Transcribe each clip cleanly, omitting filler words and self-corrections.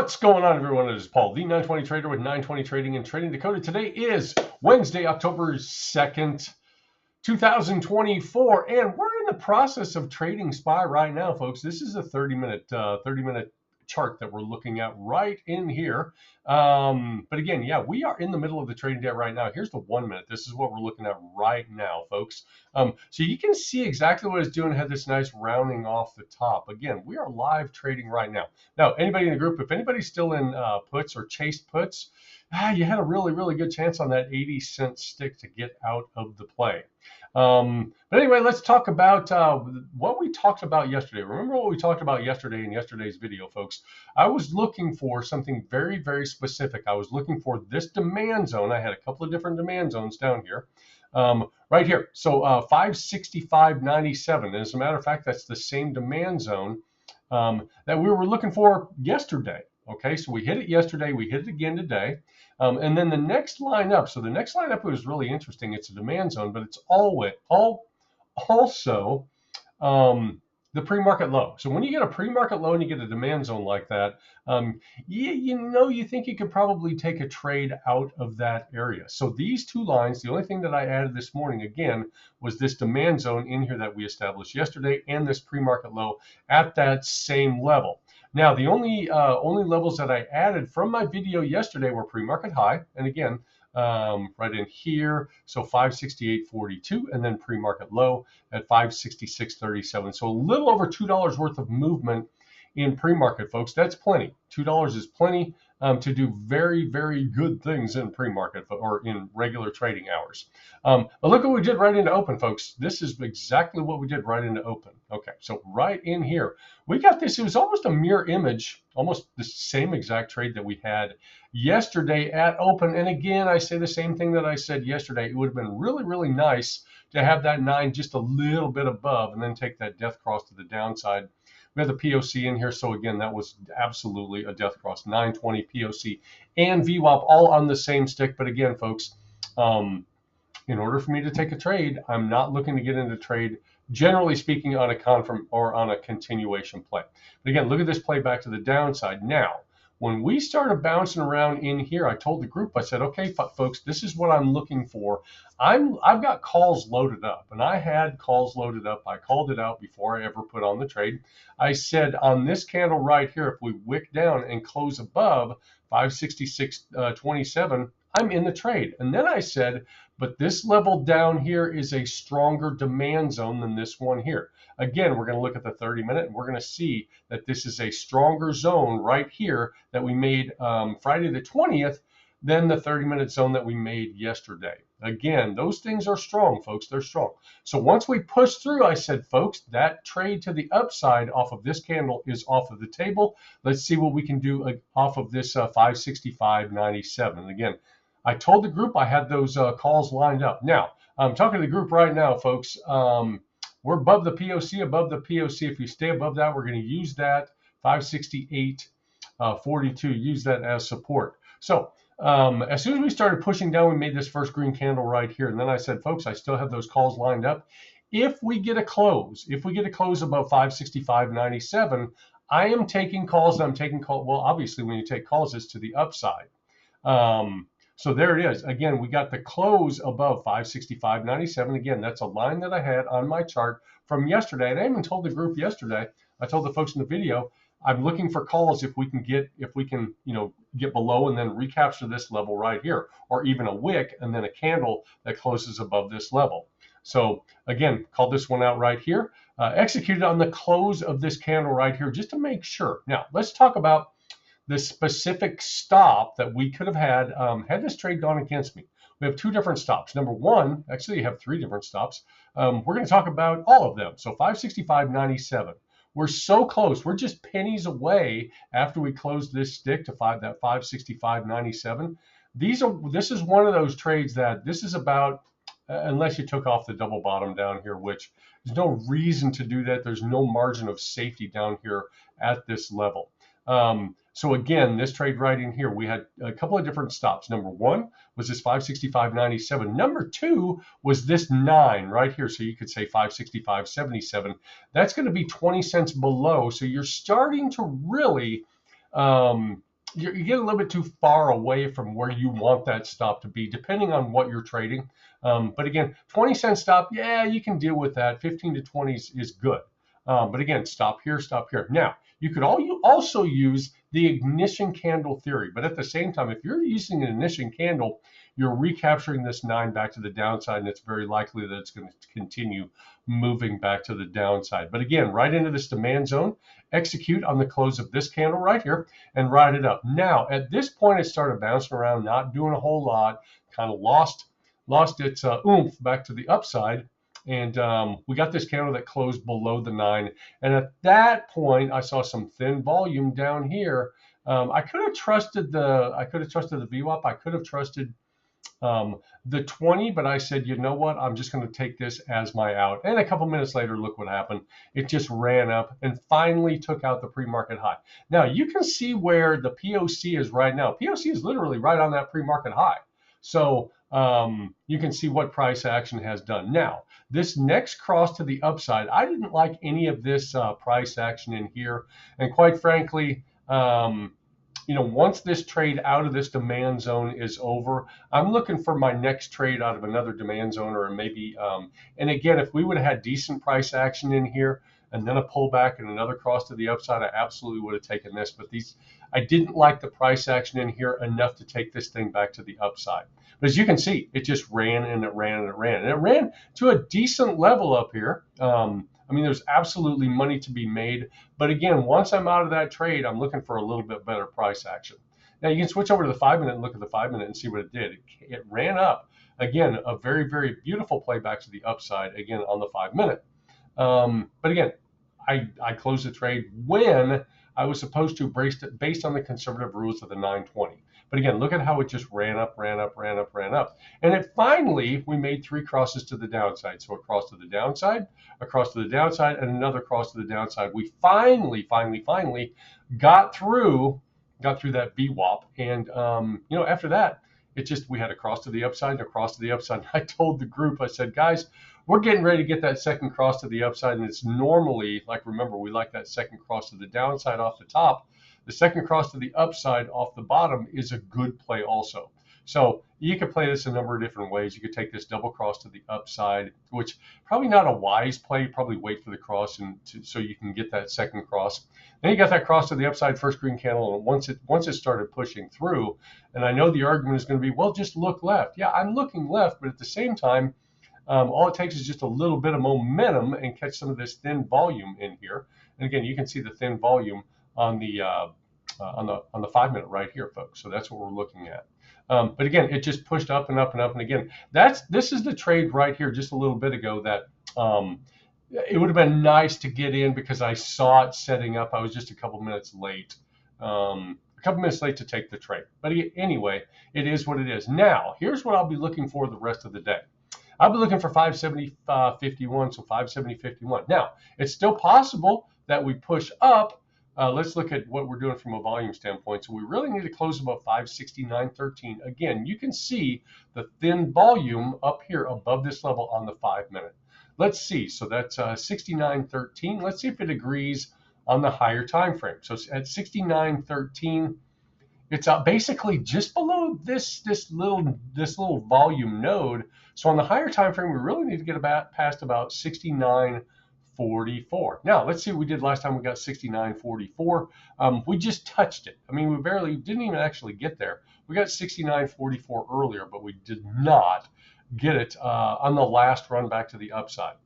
What's going on, everyone? It is Paul, the 920 Trader with 920 Trading and Trading Decoded. Today is Wednesday, October 2nd, 2024, and we're in the process of trading SPY right now, folks. This is a 30-minute chart that we're looking at right in here. But again, yeah, we are in the middle of the trading day right now. Here's the 1 minute. This is what we're looking at right now, folks. So you can see exactly what it's doing. It had this nice rounding off the top. Again, we are live trading right now. Now, anybody in the group, if anybody's still in puts or chased puts, you had a really good chance on that 80-cent stick to get out of the play. But anyway, let's talk about what we talked about yesterday. Remember what we talked about yesterday in yesterday's video, folks? I was looking for something very specific. I was looking for this demand zone. I had a couple of different demand zones down here. Right here. So 565.97. As a matter of fact, that's the same demand zone that we were looking for yesterday. Okay, so we hit it yesterday, we hit it again today. And then the next line up, so the next line up was really interesting. It's a demand zone, but it's also the pre-market low. So when you get a pre-market low and you get a demand zone like that, you think you could probably take a trade out of that area. So these two lines, the only thing that I added this morning again was this demand zone in here that we established yesterday and this pre-market low at that same level. Now, the only levels that I added from my video yesterday were pre-market high, and again, right in here, so 568.42, and then pre-market low at 566.37. So a little over $2 worth of movement in pre-market, folks. That's plenty. $2 is plenty to do very good things in pre-market or in regular trading hours. But look what we did right into open, folks. This is exactly what we did right into open. Okay, so right in here, we got this. It was almost a mirror image, almost the same exact trade that we had yesterday at open. And again, I say the same thing that I said yesterday. It would have been really nice to have that 9 just a little bit above and then take that death cross to the downside. We have the POC in here, so again, that was absolutely a death cross. 920 POC and VWAP all on the same stick. But again, folks, in order for me to take a trade, I'm not looking to get into trade, generally speaking, on a confirm or on a continuation play. But again, look at this play back to the downside. Now, when we started bouncing around in here, I told the group, I said, okay, folks, this is what I'm looking for. I've got calls loaded up, and I had calls loaded up. I called it out before I ever put on the trade. I said on this candle right here, if we wick down and close above 566.27, I'm in the trade. And then I said, but this level down here is a stronger demand zone than this one here. Again, we're going to look at the 30-minute, and we're going to see that this is a stronger zone right here that we made Friday the 20th than the 30-minute zone that we made yesterday. Again, those things are strong, folks. They're strong. So once we push through, I said, folks, that trade to the upside off of this candle is off of the table. Let's see what we can do off of this 565.97. And again, I told the group I had those calls lined up. Now, I'm talking to the group right now, folks. We're above the POC, above the POC. If we stay above that, we're going to use that 568.42, use that as support. So as soon as we started pushing down, we made this first green candle right here. And then I said, folks, I still have those calls lined up. If we get a close above 565.97, I am taking calls. I'm taking calls. Well, obviously, when you take calls, it's to the upside. So there it is. Again, we got the close above 565.97. Again, that's a line that I had on my chart from yesterday. And I even told the group yesterday, I told the folks in the video, I'm looking for calls if we can get below and then recapture this level right here, or even a wick and then a candle that closes above this level. So again, called this one out right here, executed on the close of this candle right here, just to make sure. Now let's talk about the specific stop that we could have had this trade gone against me. We have two different stops. Number one, actually you have three different stops. We're going to talk about all of them. So 565.97. We're so close. We're just pennies away after we close this stick to that 565.97. This is one of those trades that this is about, unless you took off the double bottom down here, which there's no reason to do that. There's no margin of safety down here at this level. So again, this trade right in here, we had a couple of different stops. Number one was this 565.97. Number two was this 9 right here. So you could say 565.77. That's going to be 20 cents below. So you're starting to really you get a little bit too far away from where you want that stop to be, depending on what you're trading. But again, 20-cent stop, yeah, you can deal with that. 15 to 20 is good. But again, stop here, stop here. Now, you also use the ignition candle theory, but at the same time, if you're using an ignition candle, you're recapturing this 9 back to the downside, and it's very likely that it's going to continue moving back to the downside. But again, right into this demand zone, execute on the close of this candle right here and ride it up. Now, at this point, it started bouncing around, not doing a whole lot, kind of lost its oomph back to the upside. And we got this candle that closed below the 9. And at that point, I saw some thin volume down here. I could have trusted the VWAP. I could have trusted the 20, but I said, you know what? I'm just going to take this as my out. And a couple minutes later, look what happened. It just ran up and finally took out the pre-market high. Now you can see where the POC is right now. POC is literally right on that pre-market high. So you can see what price action has done. Now, this next cross to the upside, I didn't like any of this price action in here. And quite frankly, once this trade out of this demand zone is over, I'm looking for my next trade out of another demand zone, or maybe, and again, if we would have had decent price action in here and then a pullback and another cross to the upside, I absolutely would have taken this. But I didn't like the price action in here enough to take this thing back to the upside. But as you can see, it just ran and it ran and it ran. And it ran to a decent level up here. I mean, there's absolutely money to be made. But again, once I'm out of that trade, I'm looking for a little bit better price action. Now, you can switch over to the 5 minute and look at the 5 minute and see what it did. It ran up. Again, a very, very beautiful play back to the upside, again, on the 5 minute. But again, I closed the trade when I was supposed to, based on the conservative rules of the 920. But again, look at how it just ran up, ran up, ran up, ran up. And it finally, we made 3 crosses to the downside. So a cross to the downside, a cross to the downside, and another cross to the downside. We finally got through that VWAP. And, after that, we had a cross to the upside and a cross to the upside. I told the group, I said, guys, we're getting ready to get that second cross to the upside. And it's normally, remember, we like that second cross to the downside off the top. The second cross to the upside off the bottom is a good play also. So you could play this a number of different ways. You could take this double cross to the upside, which probably not a wise play. Probably wait for the cross so you can get that second cross. Then you got that cross to the upside, first green candle, and once it started pushing through, and I know the argument is going to be, well, just look left. Yeah, I'm looking left, but at the same time, all it takes is just a little bit of momentum and catch some of this thin volume in here. And again, you can see the thin volume on the 5 minute right here, folks. So that's what we're looking at. But again, it just pushed up and up and up. And again, this is the trade right here just a little bit ago that it would have been nice to get in because I saw it setting up. I was just a couple minutes late. To take the trade. But anyway, it is what it is. Now, here's what I'll be looking for the rest of the day. I'll be looking for 570.51, so 570.51. Now, it's still possible that we push up. Let's look at what we're doing from a volume standpoint. So we really need to close above 569.13. Again, you can see the thin volume up here above this level on the 5 minute. Let's see. So that's 69.13. Let's see if it agrees on the higher time frame. So at 69.13, it's basically just below this little volume node. So on the higher time frame, we really need to get past about 69.44. Now, let's see what we did last time we got 69.44. We just touched it. I mean, we didn't even actually get there. We got 69.44 earlier, but we did not get it on the last run back to the upside.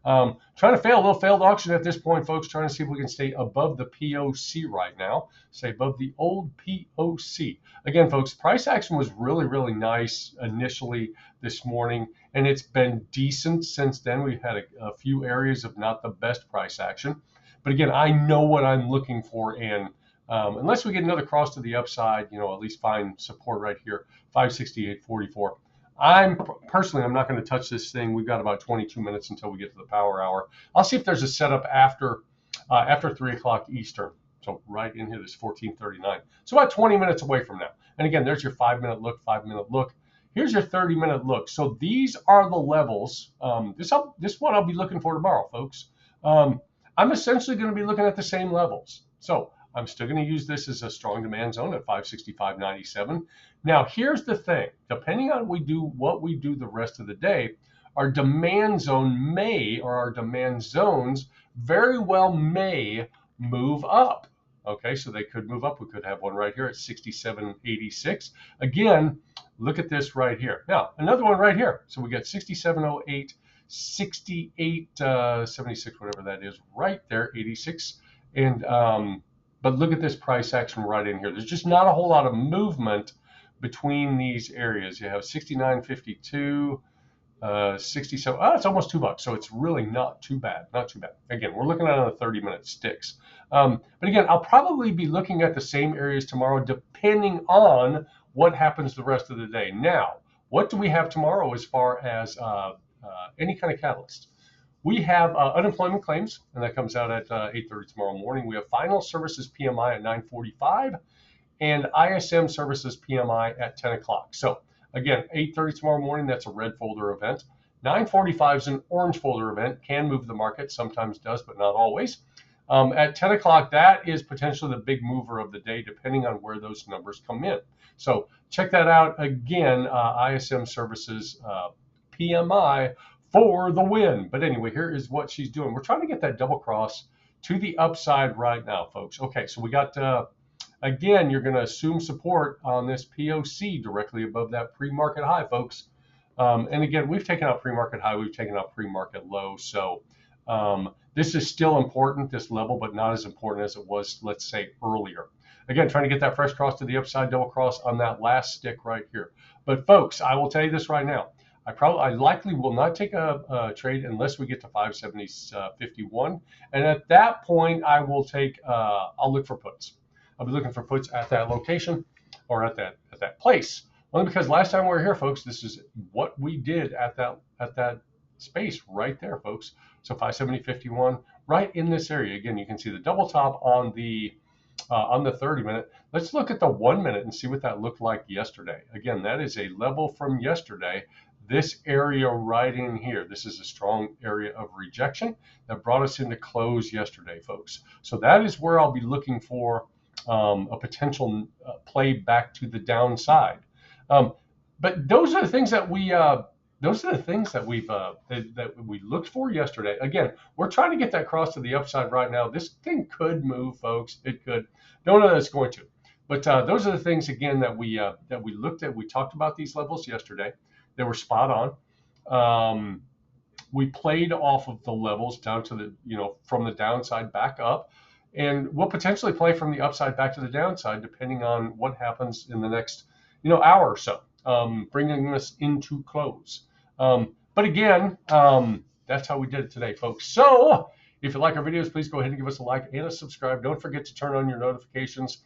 Trying to fail, a little failed auction at this point, folks. Trying to see if we can stay above the POC right now. Stay above the old POC. Again, folks, price action was really, really nice initially this morning, and it's been decent since then. We've had a few areas of not the best price action. But again, I know what I'm looking for, and unless we get another cross to the upside, at least find support right here, 568.44. I'm not going to touch this thing. We've got about 22 minutes until we get to the power hour. I'll see if there's a setup after 3 o'clock Eastern. So right in here, this 14:39. So about 20 minutes away from now. And again, there's your 5 minute look, 5 minute look. Here's your 30 minute look. So these are the levels. This is what I'll be looking for tomorrow, folks. I'm essentially going to be looking at the same levels. So I'm still going to use this as a strong demand zone at 565.97. Now, here's the thing. Depending on what we do the rest of the day, our demand zone may, or our demand zones very well may move up. Okay, so they could move up. We could have one right here at 67.86. Again, look at this right here. Now, another one right here. So we got 67.08, 68.76, whatever that is, right there, 86. And but look at this price action right in here. There's just not a whole lot of movement between these areas. You have 69.52. 67. Oh, it's almost $2. So it's really not too bad. Not too bad. Again, we're looking at on the 30-minute sticks. But again, I'll probably be looking at the same areas tomorrow, depending on what happens the rest of the day. Now, what do we have tomorrow as far as any kind of catalyst? We have unemployment claims, and that comes out at 8:30 tomorrow morning. We have final services PMI at 9:45, and ISM services PMI at 10 o'clock. So again, 8:30 tomorrow morning, that's a red folder event. 9:45 is an orange folder event, can move the market, sometimes does, but not always. At 10 o'clock, that is potentially the big mover of the day, depending on where those numbers come in. So check that out. Again, ISM services PMI for the win. But anyway, here is what she's doing. We're trying to get that double cross to the upside right now, folks. Okay, so we got... Again, you're going to assume support on this POC directly above that pre-market high, folks. And again, we've taken out pre-market high, we've taken out pre-market low. So this is still important, this level, but not as important as it was, let's say, earlier. Again, trying to get that fresh cross to the upside, double cross on that last stick right here. But folks, I will tell you this right now. I likely will not take a trade unless we get to 570.51. And at that point, I will take, I'll look for puts. I'll be looking for puts at that location or at that place. Only because last time we were here, folks, this is what we did at that space right there, folks. So 570.51 right in this area. Again, you can see the double top on the 30-minute. Let's look at the 1 minute and see what that looked like yesterday. Again, that is a level from yesterday. This area right in here, this is a strong area of rejection that brought us into close yesterday, folks. So that is where I'll be looking for a potential play back to the downside. But those are the things that we looked for yesterday. Again, we're trying to get that cross to the upside right now. This thing could move, folks. It could. Don't know that it's going to. But those are the things again that we looked at. We talked about these levels yesterday. They were spot on. We played off of the levels down to the from the downside back up. And we'll potentially play from the upside back to the downside, depending on what happens in the next, hour or so, bringing us into close. But again, that's how we did it today, folks. So if you like our videos, please go ahead and give us a like and a subscribe. Don't forget to turn on your notifications.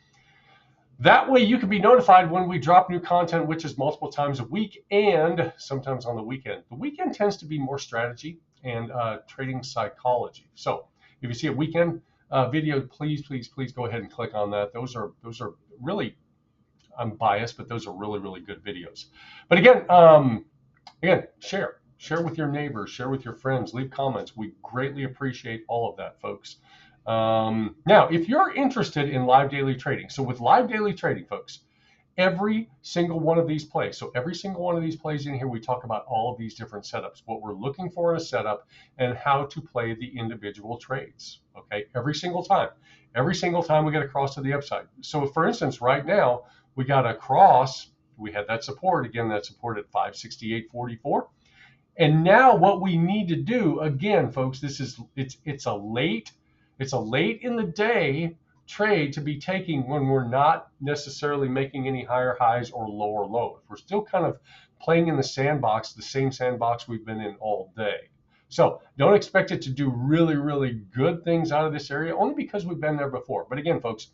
That way you can be notified when we drop new content, which is multiple times a week and sometimes on the weekend. The weekend tends to be more strategy and trading psychology. So if you see a weekend video, please go ahead and click on that. Those are really, I'm biased, but those are really good videos. But again, share with your neighbors, share with your friends, leave comments. We greatly appreciate all of that, folks. Now, if you're interested in live daily trading, so with live daily trading, folks, every single one of these plays. So every single one of these plays in here, we talk about all of these different setups, what we're looking for in a setup, and how to play the individual trades. Okay, every single time we get a cross to the upside. So for instance, right now we got a cross. We had that support again. That support at 568.44. And now what we need to do again, folks, it's a late in the day trade to be taking when we're not necessarily making any higher highs or lower lows. We're still kind of playing in the sandbox, the same sandbox we've been in all day. So don't expect it to do really good things out of this area, only because we've been there before. But again, folks,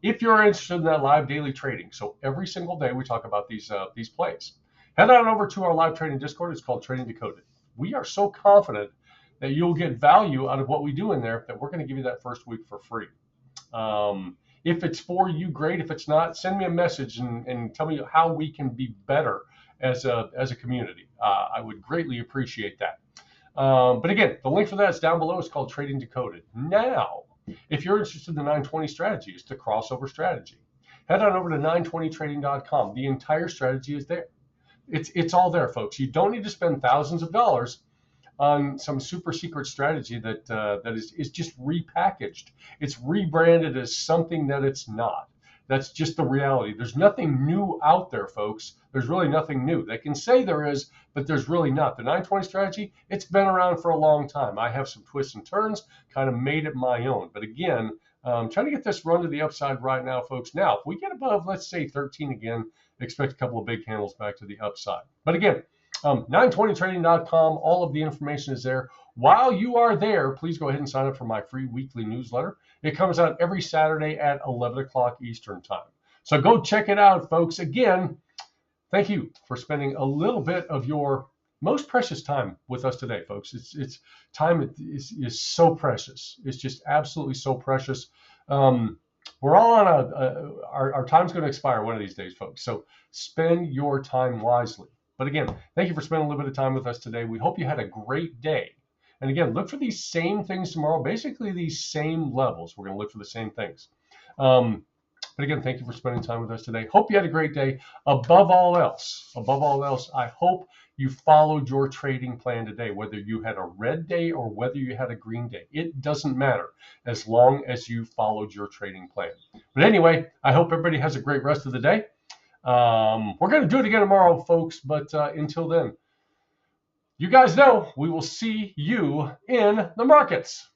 if you're interested in that live daily trading, so every single day we talk about these plays, head on over to our live trading Discord. It's called Trading Decoded. We are so confident that you'll get value out of what we do in there that we're going to give you that first week for free. If it's for you, great. If it's not, send me a message and tell me how we can be better as a community. I would greatly appreciate that. But again, the link for that is down below. It's called Trading Decoded. Now, If you're interested in the 920 strategy, it's the crossover strategy. Head on over to 920trading.com. The entire strategy is there. It's all there, folks. You don't need to spend thousands of dollars on some super secret strategy that is just repackaged. It's rebranded as something that it's not. That's just the reality. There's nothing new out there, folks. There's really nothing new. They can say there is, but there's really not. The 920 strategy, it's been around for a long time. I have some twists and turns, kind of made it my own. But again, trying to get this run to the upside right now, folks. Now, if we get above, let's say 13 again, expect a couple of big candles back to the upside. But again, 920trading.com, all of the information is there. While you are there, please go ahead and sign up for my free weekly newsletter. It comes out every Saturday at 11 o'clock Eastern time. So go check it out, folks. Again, thank you for spending a little bit of your most precious time with us today, folks. It's time is so precious. It's just absolutely so precious. We're all on our time's going to expire one of these days, folks. So spend your time wisely. But again, thank you for spending a little bit of time with us today. We hope you had a great day. And again, look for these same things tomorrow, basically these same levels. We're going to look for the same things. But again, thank you for spending time with us today. Hope you had a great day. Above all else, I hope you followed your trading plan today, whether you had a red day or whether you had a green day. It doesn't matter as long as you followed your trading plan. But anyway, I hope everybody has a great rest of the day. We're going to do it again tomorrow, folks. But until then, you guys know we will see you in the markets.